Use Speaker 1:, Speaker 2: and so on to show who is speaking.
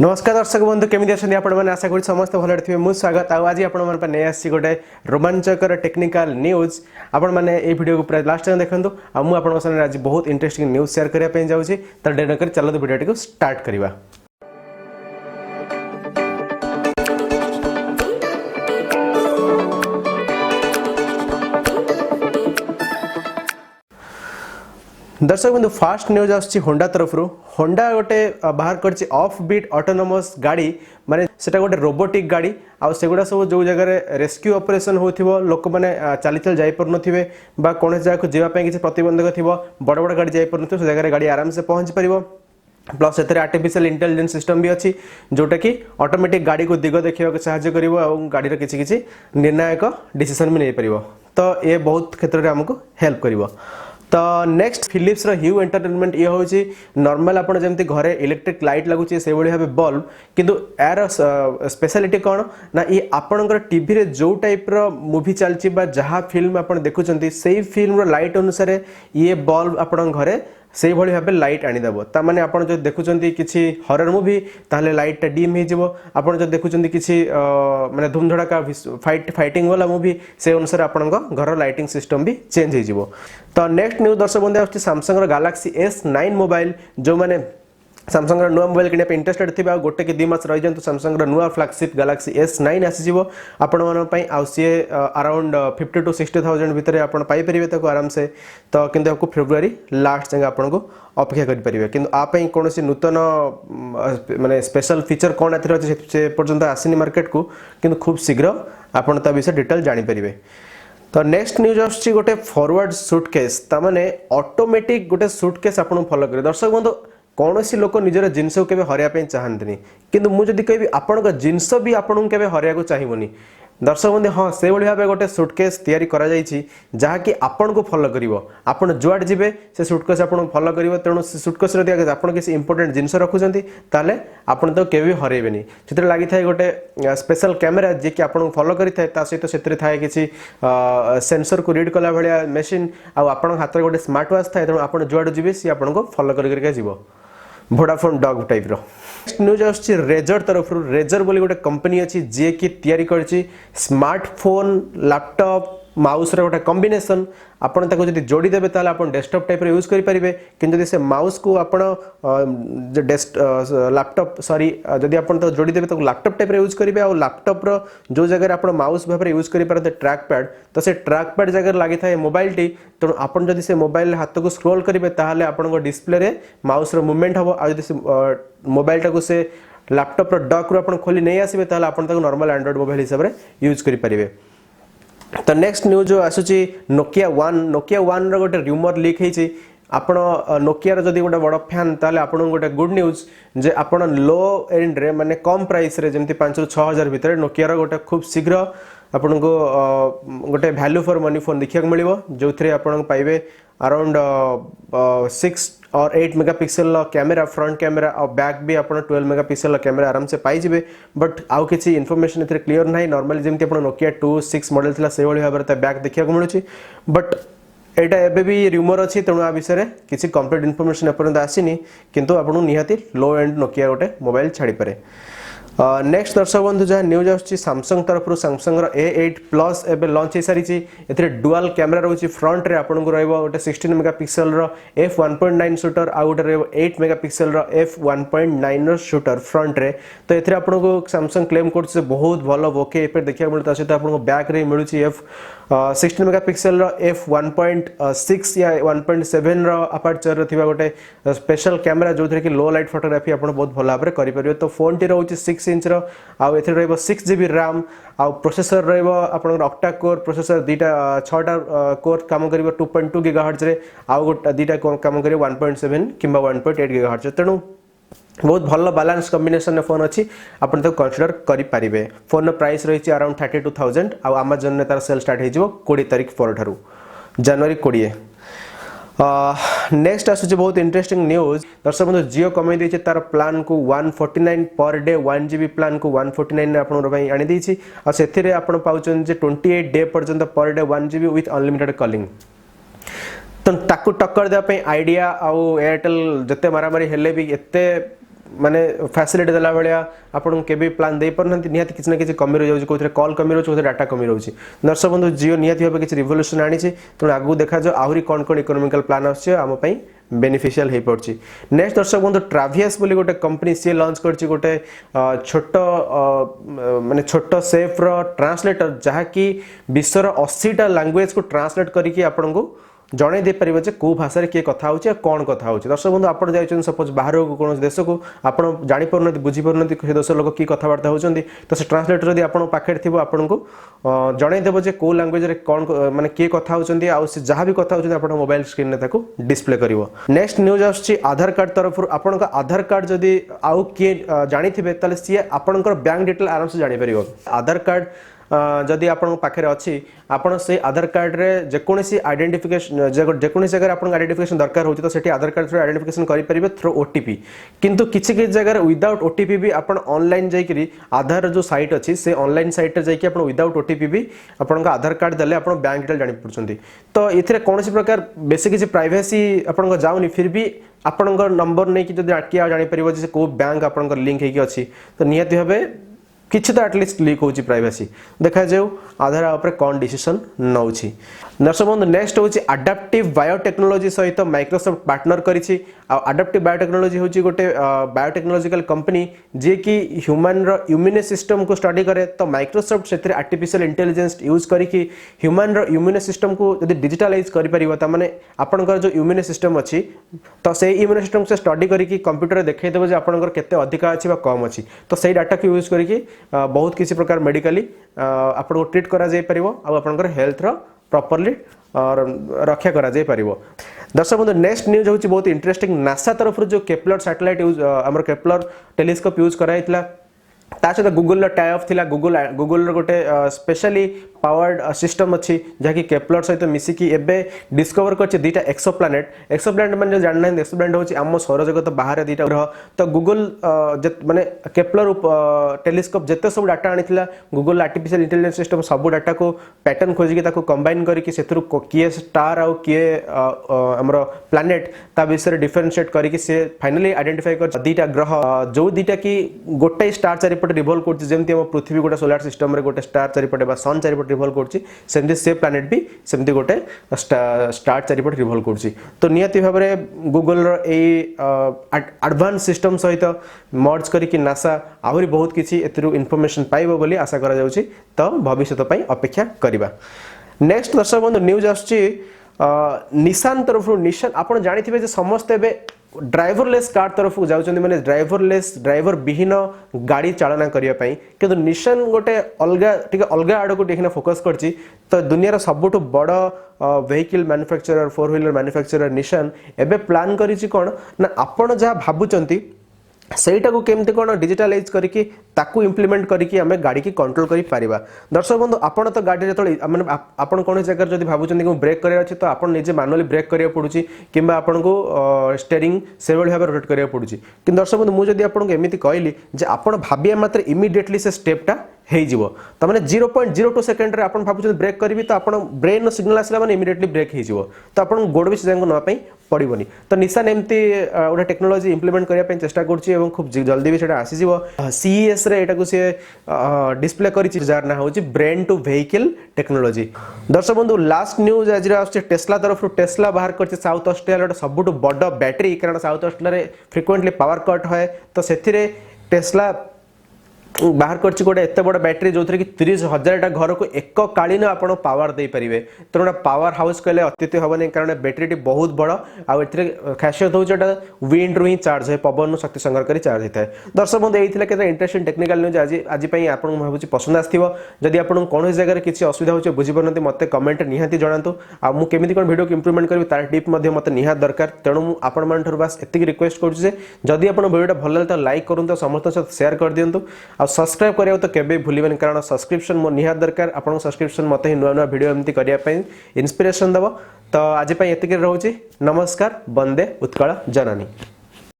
Speaker 1: नमस्कार दर्शक बंधु केमी अच्छा आपने आशा करी समस्त भल थे मुझे स्वागत आज आपण नहीं आसी गोटे रोमांचकर टेक्निकल न्यूज आपण मैंने ये वीडियो को पूरा लास्ट टाइम देखूँ आ मुझे आज बहुत इंटरेस्टिंग न्यूज शेयर करने जाऊँगी तो डेर नक चलते वीडियो को स्टार्ट करवा। दर्शक बंधु फास्ट न्यूज आसछि होंडा तरफ होंडा गोटे बाहर कर ऑफ बीट ऑटोनोमस गाड़ी माने सेटा गोटे रोबोटिक गाड़ी आ सेगुड़ा सब जो जगह रेस्क्यू ऑपरेशन होथिबो लोक माने चली चल जाई पर नथिबे बा कोन जगह को जेबा पय किछि प्रतिबंधक थिबो बड़ बड़ गाड़ी जाई पर नथिबो से जगह गाड़ी आराम से पहुंच परिबो प्लस एथरे आर्टिफिशियल इंटेलिजेंस सिस्टम भी अच्छी जोटा कि ऑटोमेटिक गाड़ी को दिग देखा साहाय्य करिवो आ गाड़ी रो किछि किछि निर्णायक डिसीजन भी नै परिबो तो ये बहुत क्षेत्र में हमको हेल्प करिवो। तो नेक्स्ट फिलिप्स ह्यू एंटरटेनमेंट ये हूँ नॉर्मल आपड़ जमी घरे इलेक्ट्रिक लाइट लगुच से भाव बल्ब किंतु यार स्पेशलिटी कौन ना ये आपणकर टीवी रे जो टाइप रो मूवी चलची बा जहाँ फिल्म आप देखुं से फिल्म रो लाइट अनुसार ये बल्ब आपण घरे से भाई भाव लाइट आनीदेव ताने आप जो देखुं किसी हरर मुवी ताहले लाइट टा डिम हो आप जो देखुं किसी माने धूमधड़ाका फाइटिंग वाला मुवी से अनुसार आपण घर लाइटिंग सिस्टम भी चेंज हो। तो नेक्स्ट न्यूज दर्शक बंधु आछि सैमसंग गैलेक्सी S9 मोबाइल जो मैंने सैमसंग नुआ मोबाइल किना इंटरेस्टेड थी गोटे कि 2 मास रही जातु सैमसंग नुआ फ्लैगशिप गैलेक्सी S9 आसीजिवो आपण मन आउ सी अराउंड 50 to 60,000 भितर आपण पाई परिबे ताको आराम से तो किंतु आपको फेब्रुआरी लास्ट जंग आपण को अपेक्षा करि परिबे किंतु आ पई कोनोसी नूतन माने स्पेशल फीचर कोन आथि अछि से पर्यंत आसीनी मार्केट को किंतु खूब शीघ्र आपण ता विषय डिटेल जानि परिबे। तो नेक्स्ट न्यूज आछि गोटे फॉरवर्ड सूटकेस तामाने ऑटोमेटिक गोटे सूटकेस आपण फॉलो करे। दर्शक बंधु कौन सी लोक निजर जिनस को केबे हरिया चाहती किंतु मुझे कहबी आपण जिनस भी आपन केबे हरिया चाहिए दर्शक बंधु हाँ से भाव गोटे सूटकेस तैयारी करा जायछि जहाँकि आपन को फॉलो करिवो आपण जुआड जिबे से सूटकेस आपन फॉलो करिवो तेणु से सूटकेस रे दिया आपन किसी इंपोर्टेंट जिनस रखुचंती ताले आपन तो केबे हरेबेनी सेते लागि थाए गोटे स्पेशल कैमेरा जे कि आपन फॉलो करि थाए ता सहित सेते थाए किसी सेंसर को रीड कला भलिया मशीन आ आपन हाथ रे गोटे स्मार्ट वॉच थाए तेणु आपन जुआड जिबे सी आपन को फॉलो करके जीवो वोडाफोन डॉग टाइप रो। नेक्स्ट न्यूज आछि रेजर तरफ रेजर बोली गोटे कंपनी अच्छी जी की तैयारी करछि स्मार्टफोन लैपटॉप माउस रे गोटे कॉम्बिनेशन आपण ताको जदि जोड़ी देबे ताले आपण डेस्कटॉप टाइप रे यूज करि परिबे किंतु जदि से माउस को आपण लैपटॉप सॉरी जदि आपण तो जोड़ी देबे ताको लैपटॉप टाइप रे यूज करिबे आ लैपटॉप रो जो जगह आपण माउस भाबरे यूज करि परते ट्रैक पैड तो से ट्रैक पैड जगह लागि थाए मोबाइल टी तो आपण जदि से मोबाइल हाथ को स्क्रॉल करिबे ताले आपण को डिस्प्ले रे माउस रो मूवमेंट हबो आ जदि से मोबाइल टाको से लैपटॉप रो डॉक रो आपण खोली नै आसीबे ताले आपण ताको नॉर्मल एंड्रॉइड मोबाइल हिसाब रे यूज करि परिबे। तो नेक्स्ट न्यूज जो आसुची नोकिया 1 रो गोटे रूमर लीक हेछि आपण नोकिया रो जदी गोटे बड़ फैन ताले आपण गोटे गुड न्यूज जे आपण लो एंड रे माने कम प्राइस रे जेमति 5 ରୁ 6,000 भितर नोकिया रो गोटे खूब शीघ्र आपण को गोटे वैल्यू फॉर मनी फोन देखिया मिलिबो जो थरे आपण पाइबे अराउंड 6 और 8 मेगापिक्सल कैमेरा फ्रंट कैमेरा और बैक भी आप 12 मेगापिक्सल कैमेरा आराम से पाइबे बट आउ किसी इनफॉरमेशन इतने क्लियर ना नॉर्मली जमी आप नोकिया 2.6 मॉडल था से भाव बैक देखा मिलूँ बट एटा एबे भी रूमर अच्छी तेणु आ विषय में किसी कंप्लीट इनफॉरमेशन एपर्यंत आसीनी किंतु आपको निहाती लो एंड नोकिया गोटे मोबाइल छाड़ी पारे। नेक्स्ट दर्शक बंधु जहाँ न्यूज आसछि सैमसंग तरफ सैमसंग A8 प्लस एबे लॉन्च हो सारी एथिरे डुअल कैमेरा रोची फ्रंट रे आपन को रहबो गोटे 16 मेगापिक्सल रो f1.9 शूटर आ गोटे रहबो 8 मेगापिक्सल रो f1.9 रो शूटर फ्रंट रे तो एथिरे आपन को सैमसंग क्लेम करछ से बहुत भलो ओके एपर देखिया मिलता से आपन को बैक रे मिलुची 16 मेगापिक्सल रो f1.6 या 1.7 रो अपर्चर रो थिबा गोटे स्पेशल कैमेरा जो थरे कि लो लाइट फोटोग्राफी आपन बहुत भलो भाबरे करि परिबे। तो फोन टी रहउची 6 इंच रो आ एथरे रहबो 6GB रैम आ प्रोसेसर रहबो आपन ऑक्टा कोर प्रोसेसर दीटा 6टा कोर काम करिवो 2.2 गीगाहर्ट्ज रे आ गोटा दीटा काम करिवो 1.7 किंबा 1.8 गीगाहर्ट्ज तेणु बहुत भल बैलेंस कॉम्बिनेशन फोन अच्छी आपन तो कंसीडर करि पारिबे। फोन प्राइस रही अराउंड 32,000 आ अमेजन ने तार सेल स्टार्ट हो 20 तारिख पर जनवरी 20। नेक्स्ट आसुचे बहुत इंटरेस्टिंग न्यूज दर्शक बंधु जियो कमे देछि तार प्लान को 149 पर डे 1GB प्लान को 149 ने आपन रबाई आनी देछि आ सेथिरे आपन पाउछन जे 28 डे पर्यंत per day 1GB with unlimited calling तो ताकू टक्कर दे आइडिया आउ एयरटेल जते मारामारी हेले भी एते माने फैसिलिटी देला भलिया आपन के भी प्लान दे पर नथि निहाती किछ ना किछ कमी रह जाउछ कोथरे कॉल कमी रह डाटा कमी रहउछ दर्शक बंधु जियो निहाती भाबे किछ रिवोल्यूशन आनी छि त आगु देखा जो आहुरी कोन कोन इकोनॉमिकल प्लान आछे हम पई बेनिफिशियल हे पड़छि नेक्स्ट दर्शक बंधु ट्रैवियस बोली गोटे कंपनी से लॉन्च करछि गोटे छोट माने छोट सेफ रो ट्रांसलेटर जहा कि विश्वर 80 टा लैंग्वेज को ट्रांसलेट करिकि आपन को जणे दे परिबो जे को भाषा रे के कथा होछि आ कोन कथा होछि दर्शक बंधु आपण जाइछन सपोज बाहर को कोन देश को आपण जानि परनति बुझी परनति से देश लोक की कथा वार्ता होछन्ती तो से ट्रांसलेटर यदि आपण पाखेर थिबो आपण को जणे देबो जे को लैंग्वेज रे कोन माने के कथा होछन्ती आ से जहा भी कथा होछन्ती आपण मोबाइल स्क्रीन रे ताको डिस्प्ले करिवो नेक्स्ट न्यूज आछि आधार कार्ड तरफ आपण का आधार कार्ड जदि आउ के जानि थिबे तले सी आपण बैंक डिटेल आराम से जानि परिबो आधार कार्ड जदि आपण पाखे अच्छी आपण से आधार कार्ड रे जेकोसी आइडेंटिफिकेशन जेकोसी जगह आपण आइडेंटिफिकेशन दरकार होची तो सेठी आधार कार्ड थ्रू आइडेंटिफिकेशन करि परिबे थ्रू ओटीपी किंतु किछि किछि जगह विदाउट ओटीपी भी आपण ऑनलाइन जाईकरी आधार जो साइट अछि से ऑनलाइन साइट रे जाईकि आपण विदाउट ओटीपी भी आपण का आधार कार्ड देले आपण बैंक डिटेल जानि पड़छन्ती तो इथरे कोनोसी प्रकार बेसी किछि प्राइवेसी आपण को जाउनी फिर भी आपण नंबर नै कि जदि आटकिया जानि परिबो जे को बैंक आपण लिंक हेकी अछि तो नियति भाबे किछि तो एटलिस्ट लीक होची प्राइवेसी देखा जाऊ आधार ऊपर कौन डिसीजन नौछि दर्शक बंधु नेक्स्ट होची अडैप्टिव बायोटेक्नोलॉजी सहित माइक्रोसॉफ्ट पार्टनर करिछि आ अडैप्टिव बायोटेक्नोलॉजी होची गोटे बायोटेक्नोलॉजिकल कंपनी जे कि ह्यूमन रो इम्यून सिस्टम को स्टडी करे तो माइक्रोसॉफ्ट सेतिर आर्टिफिशियल इंटेलिजेंस यूज करिकि ह्यूमन रो इम्यून सिस्टम को यदि डिजिटलाइज करि परिबो त माने आपनकर जो इम्यून सिस्टम अछि तो से इम्यून सिस्टम से स्टडी करिकि कंप्यूटर रे देखै देबो जे आपनकर केते अधिका अछि बा कम अछि तो सेही डाटा को यूज करिकि बहुत किसी प्रकार मेडिकली आपन को ट्रीट करा जाय परिबो आ आपनकर हेल्थ रो प्रॉपर्ली रक्षा करा जाय परिबो दर्शक बंधु नेक्स्ट न्यूज होची बहुत इंटरेस्टिंग नासा तरफ जो केप्लर सैटेलाइट यूज हमर केप्लर टेलीस्कोप यूज कराइतला ता सहित गूगल रो टाई ऑफ थिला गूगल रो गोटे स्पेशली पावर्ड सिस्टम अच्छी जहाँकि केप्लर सहित मिसिकी एबे डिस्कवर करछि दीटा एक्सोप्लैनेट माने जानना एक्सोप्लैनेट होछि आम सौरजगत बाहर दीटा ग्रह तो गूगल माने केप्लर टेलीस्कोप जते सब डाटा आनिथिला गूगल आर्टिफिशियल इंटेलिजेंस सिस्टम सब डाटा को पैटर्न खोजिकी ताको कंबाइन करके सेथुरु किए स्टार आउ किए हमरो प्लैनेट ता विषय डिफरेंशिएट करके से फाइनली आइडेंटिफाई कर दीटा ग्रह जो दीटा की गोटे स्टार चारिपटे रिवॉल्व करछि जेमति हम पृथ्वी गोटे सोलर सिस्टम रे गोटे स्टार चारिपटे बा सन चारिपटे रिवॉल्व करछि सेमति से प्लैनेट भी सेमति गोटे स्टार चारिपटे रिवॉल्व करछि तो नियति भाबरे गूगल रो ए एडवांस सिस्टम सहित मर्ज करके नासा आहुरी बहुत किछि एतिरु इंफॉर्मेशन पाइबो बोली आशा करा जाउछि तो भविष्य पई अपेक्षा करिबा नेक्स्ट दर्शक बंधु न्यूज आछि निशान तरफ निशान आपण जानिथिबे जे समस्त बे ड्राइवरलेस कार तरफ को जाउछन्ती माने ड्राइवरलेस ड्राइवर विहीन गाड़ी चालना करिया पई किंतु निशान गोटे अलगा आड़ को देखना फोकस करछि तो दुनिया रो सबुठु बड़ वेहिकल मैन्युफैक्चरर 4 व्हीलर मैन्युफैक्चरर निशान एबे प्लान करिछि कोन ना आपण जहा भाबुचंती सेटा को केमते कोन डिजिटलाइज करके ताकू इंप्लीमेंट करके हमें गाड़ी की कंट्रोल करि पारिबा दर्शक बंधु आपण तो गाड़ी जतले माने आपण कोन जगह जदी भाबुचंती को ब्रेक करे अछि तो आपण निजे मैनुअली ब्रेक करिया पडुची किबा आपण को स्टीयरिंग सेवल भाबे रोटेट करिया पडुची कि दर्शक बंधु मु जदी आपण को एमिति कहली जे आपण भाबिया मात्र इमीडिएटली से स्टेपटा हे जिवो त माने 0.02 सेकंड रे आपण भाबुचंती ब्रेक करबी तो आपण ब्रेन नो सिग्नल आसला माने इमीडिएटली ब्रेक हे जिवो तो आपण गोड भी सेजंग न पई पड़िबोनी तो निशान एमती ओटा टेक्नोलॉजी इंप्लीमेंट करिया पई चेष्टा करछि एवं खूब जल्दी भी सेटा आसी जिवो सीईएस रे एटा को से डिस्प्ले करिछि जार ना होछि ब्रेन टू व्हीकल टेक्नोलॉजी दर्शक बंधु लास्ट न्यूज आज रे आछि टेस्ला तरफ टेस्ला बाहर करछि साउथ ऑस्ट्रेलिया रो सबुटु बड़ बैटरी कारण साउथ ऑस्ट्रेलिया रे फ्रीक्वेंटली पावर कट होय तो सेथिरे टेस्ला बाहर करछि गोटे एते बड़ बैटरी जो कि 30,000 टा घर को एक कालीन आपण पावर दे परिबे तोरा पावर हाउस कहले अत्यति होबने कारण बैटरी टी बहुत बड़ आ एथिरे खासियत होछ एटा विंड रो ही चार्ज है पवन नो शक्ति संग्रह करी चार्ज होता है दर्शक बंधु एथिले केते इंटरेस्टिंग टेक्निकल न्यूज आज पई आपण भाबुची पसंद आस्थिबो जदी आपण कोन जगह रे किछि असुविधा होछ बुझि परनते मते कमेंट निहाती जणांतु आ मु केमिति कोन वीडियो को इंप्रूवमेंट करबी तार टिप मध्ये मते निहात दरकार तेणु मु आपण मान ठर बस एतिकी रिक्वेस्ट करछु जे जदी आपण वीडियोटा भल लागले तो लाइक करंतु समस्त साथ शेयर कर दियंतु आ सब्सक्राइब करियो तो केबे भूलिबेन कारण सब्सक्रिप्शन मो निहात दरकार आपण सब्सक्रिप्शन मते ही नुआ वीडियो एमती करिया पई इंस्पिरेशन दबो तो आज पई एतिकी रहउची नमस्कार वंदे उत्कल जननी।